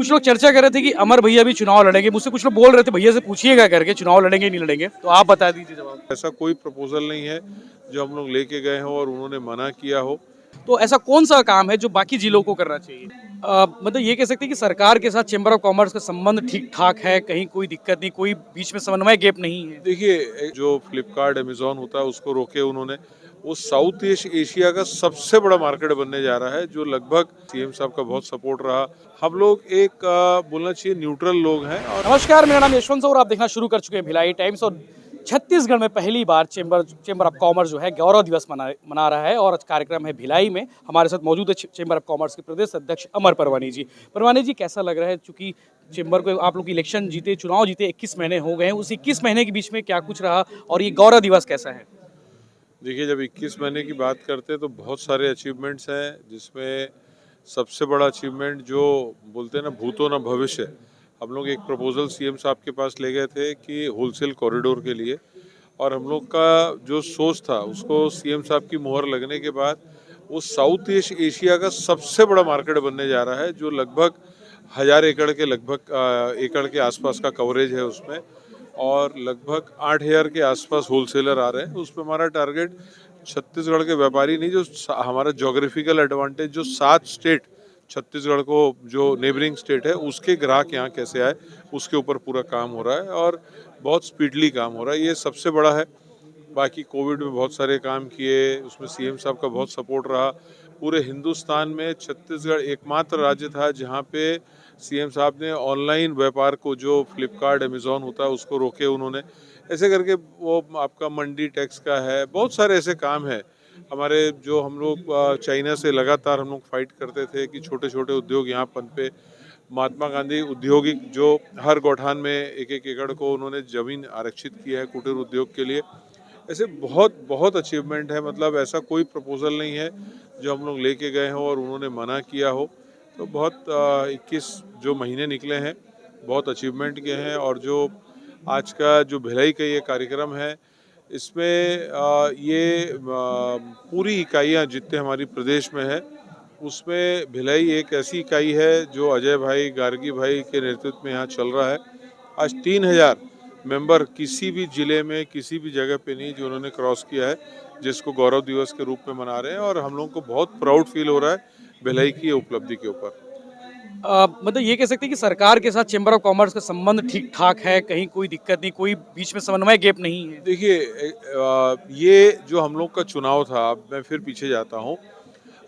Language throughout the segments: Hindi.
कुछ लोग चर्चा कर रहे थे कि अमर भैया भी चुनाव लड़ेंगे। मुझसे कुछ लोग बोल रहे थे भैया से पूछिएगा करके चुनाव लड़ेंगे नहीं लड़ेंगे, तो आप बता दीजिए जवाब। ऐसा कोई प्रपोजल नहीं है जो हम लोग लेके गए हों और उन्होंने मना किया हो। तो ऐसा कौन सा काम है जो बाकी जिलों को करना चाहिए? मतलब ये कह सकते हैं कि सरकार के साथ चेंबर ऑफ कॉमर्स का संबंध ठीक ठाक है, कहीं कोई दिक्कत नहीं, कोई बीच में समन्वय गैप नहीं है। देखिए, जो फ्लिपकार्ट अमेजोन होता है उसको रोके उन्होंने। वो साउथ ईस्ट एशिया का सबसे बड़ा मार्केट बनने जा रहा है, जो लगभग सीएम साहब का बहुत सपोर्ट रहा। हम लोग एक बोलना चाहिए न्यूट्रल लोग हैं। और नमस्कार, मेरा नाम यशवंत और आप देखना शुरू कर चुके हैं भिलाई टाइम्स। और छत्तीसगढ़ में पहली बार चेंबर ऑफ कॉमर्स जो है गौरव दिवस मना रहा है और आज कार्यक्रम है भिलाई में। हमारे साथ मौजूद है चेंबर ऑफ कॉमर्स के प्रदेश अध्यक्ष अमर परवानी जी। परवानी जी, कैसा लग रहा है? चूंकि चेंबर को आप लोग इलेक्शन जीते, चुनाव जीते 21 महीने हो गए हैं, उस 21 महीने के बीच में क्या कुछ रहा और ये गौरव दिवस कैसा है? देखिए, जब 21 महीने की बात करते हैं तो बहुत सारे अचीवमेंट्स हैं, जिसमें सबसे बड़ा अचीवमेंट जो बोलते हैं ना, भूतो ना भविष्य। हम लोग एक प्रपोजल सीएम साहब के पास ले गए थे कि होलसेल कॉरिडोर के लिए, और हम लोग का जो सोच था उसको सीएम साहब की मोहर लगने के बाद वो साउथ ईस्ट एशिया का सबसे बड़ा मार्केट बनने जा रहा है, जो लगभग 1000 एकड़ के एकड़ के आसपास का कवरेज है उसमें, और लगभग 8000 के आसपास होलसेलर आ रहे हैं। उसमें हमारा टारगेट छत्तीसगढ़ के व्यापारी नहीं, जो हमारा जोग्राफिकल एडवांटेज, जो 7 स्टेट छत्तीसगढ़ को, जो नेबरिंग स्टेट है, उसके ग्राहक यहाँ कैसे आए, उसके ऊपर पूरा काम हो रहा है और बहुत स्पीडली काम हो रहा है। ये सबसे बड़ा है। बाकी कोविड में बहुत सारे काम किए, उसमें सीएम साहब का बहुत सपोर्ट रहा। पूरे हिंदुस्तान में छत्तीसगढ़ एकमात्र राज्य था जहाँ पे सीएम साहब ने ऑनलाइन व्यापार को, जो फ्लिपकार्ट अमेजोन होता है, उसको रोके उन्होंने। ऐसे करके वो आपका मंडी टैक्स का है, बहुत सारे ऐसे काम हैं हमारे, जो हम लोग चाइना से लगातार हम लोग फाइट करते थे कि छोटे छोटे उद्योग यहाँ पनपे। महात्मा गांधी औद्योगिक, जो हर गौठान में 1-1 एकड़ को उन्होंने ज़मीन आरक्षित किया है कुटीर उद्योग के लिए। ऐसे बहुत बहुत अचीवमेंट है। मतलब ऐसा कोई प्रपोजल नहीं है जो हम लोग लेके गए हों और उन्होंने मना किया हो। तो बहुत 21 जो महीने निकले हैं, बहुत अचीवमेंट के हैं। और जो आज का जो भिलाई का ये कार्यक्रम है, इसमें पूरी इकाइयाँ जितने हमारी प्रदेश में है, उसमें भिलाई एक ऐसी इकाई है जो अजय भाई गार्गी भाई के नेतृत्व में यहाँ चल रहा है। आज 3000 मेंबर किसी भी जिले में, किसी भी जगह पे नहीं, जो उन्होंने क्रॉस किया है, जिसको गौरव दिवस के रूप में मना रहे हैं। और हम लोगों को बहुत प्राउड फील हो रहा है भिलाई की उपलब्धि के ऊपर। मतलब ये कह सकते हैं कि सरकार के साथ चेंबर ऑफ कॉमर्स का संबंध ठीक ठाक है, कहीं कोई दिक्कत नहीं, कोई बीच में समन्वय गैप नहीं है। देखिए, ये जो हम लोग का चुनाव था, अब मैं फिर पीछे जाता हूँ।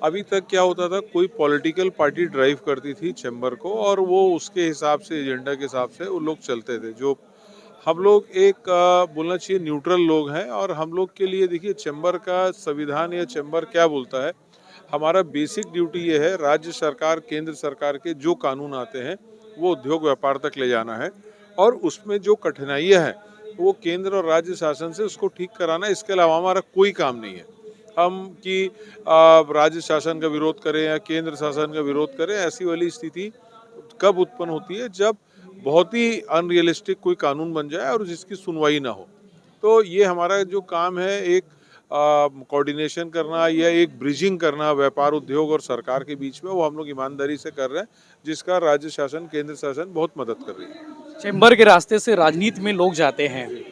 अभी तक क्या होता था, कोई पॉलिटिकल पार्टी ड्राइव करती थी चैम्बर को, और वो उसके हिसाब से, एजेंडा के हिसाब से वो लोग चलते थे। जो हम लोग एक बोलना चाहिए न्यूट्रल लोग हैं। और हम लोग के लिए देखिए, चैम्बर का संविधान या चैम्बर क्या बोलता है, हमारा बेसिक ड्यूटी ये है, राज्य सरकार केंद्र सरकार के जो कानून आते हैं वो उद्योग व्यापार तक ले जाना है, और उसमें जो कठिनाइयाँ हैं वो केंद्र और राज्य शासन से उसको ठीक कराना है। इसके अलावा हमारा कोई काम नहीं है। हम कि राज्य शासन का विरोध करें या केंद्र शासन का विरोध करें, ऐसी वाली स्थिति कब उत्पन्न होती है, जब बहुत ही अनरियलिस्टिक कोई कानून बन जाए और जिसकी सुनवाई ना हो। तो ये हमारा जो काम है, एक कोऑर्डिनेशन करना या एक ब्रिजिंग करना व्यापार उद्योग और सरकार के बीच में, वो हम लोग ईमानदारी से कर रहे हैं, जिसका राज्य शासन केंद्र शासन बहुत मदद कर रही है। चेंबर के रास्ते से राजनीति में लोग जाते हैं।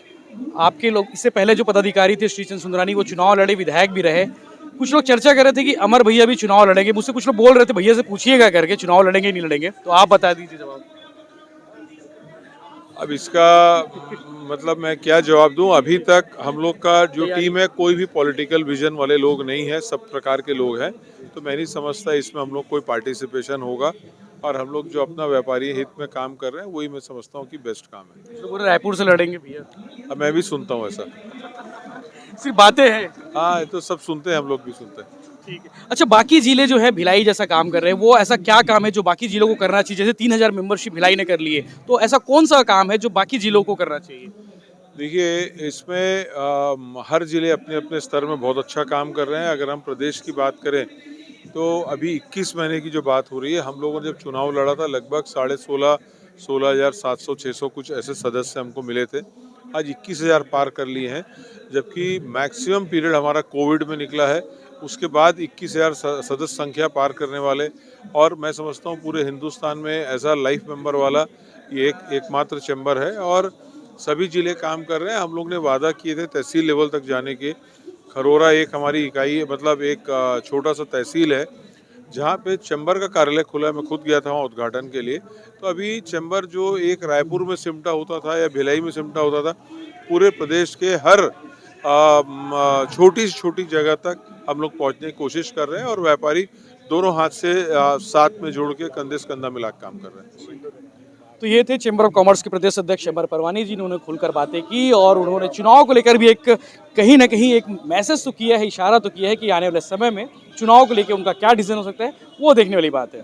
आपके लोग, इससे पहले जो पदाधिकारी थे श्रीचंद सुंदरानी, वो चुनाव लड़े, विधायक भी रहे। कुछ लोग चर्चा कर रहे थे कि अमर भैया भी चुनाव लड़ेंगे। मुझसे कुछ लोग बोल रहे थे भैया से पूछिएगा करके चुनाव लड़ेंगे नहीं लड़ेंगे, तो आप बता दीजिए जवाब। अब इसका मतलब मैं क्या जवाब दूं। अभी तक हम लोग का जो टीम है, कोई भी पॉलिटिकल विजन वाले लोग नहीं है, सब प्रकार के लोग हैं। तो मैं नहीं समझता इसमें हम लोग कोई पार्टिसिपेशन होगा। और हम लोग जो अपना व्यापारी हित में काम कर रहे हैं, वही मैं समझता हूँ कि बेस्ट काम है। तो पूरे रायपुर से लड़ेंगे भैया? अब मैं भी सुनता हूँ ऐसा। सिर्फ बातें हैं। हाँ, ये तो सब सुनते हैं, हम लोग भी सुनते हैं। ठीक है। अच्छा, बाकी जिले जो है भिलाई जैसा काम कर रहे हैं, वो ऐसा क्या काम है जो बाकी जिलों को करना चाहिए? जैसे 3000 मेंबरशिप भिलाई ने कर ली है, तो ऐसा कौन सा काम है जो बाकी जिलों को करना चाहिए? देखिए, इसमें हर जिले अपने अपने स्तर में बहुत अच्छा काम कर रहे हैं। अगर हम प्रदेश की बात करें तो अभी 21 महीने की जो बात हो रही है, हम लोगों ने जब चुनाव लड़ा था, लगभग 16,500-16,700-600 कुछ ऐसे सदस्य हमको मिले थे। आज 21,000 पार कर लिए हैं, जबकि मैक्सिमम पीरियड हमारा कोविड में निकला है। उसके बाद 21,000 सदस्य संख्या पार करने वाले, और मैं समझता हूँ पूरे हिंदुस्तान में ऐसा लाइफ मेंबर वाला ये एकमात्र चैम्बर है। और सभी जिले काम कर रहे हैं। हम लोग ने वादा किए थे तहसील लेवल तक जाने के। खरोरा एक हमारी इकाई है, मतलब एक छोटा सा तहसील है जहाँ पे चैम्बर का कार्यालय खुला है। मैं खुद गया था वहाँ उद्घाटन के लिए। तो अभी चैम्बर जो एक रायपुर में सिमटा होता था या भिलाई में सिमटा होता था, पूरे प्रदेश के हर छोटी से छोटी जगह तक हम लोग पहुँचने की कोशिश कर रहे हैं, और व्यापारी दोनों हाथ से साथ में जोड़ के कंधे से कंधा मिला के काम कर रहे हैं। तो ये थे चैम्बर ऑफ कॉमर्स के प्रदेश अध्यक्ष अमर परवानी जी, उन्होंने खुलकर बातें की और उन्होंने चुनाव को लेकर भी एक कहीं ना कहीं एक मैसेज तो किया है, इशारा तो किया है कि आने वाले समय में चुनाव को लेकर उनका क्या डिसीजन हो सकता है वो देखने वाली बात है।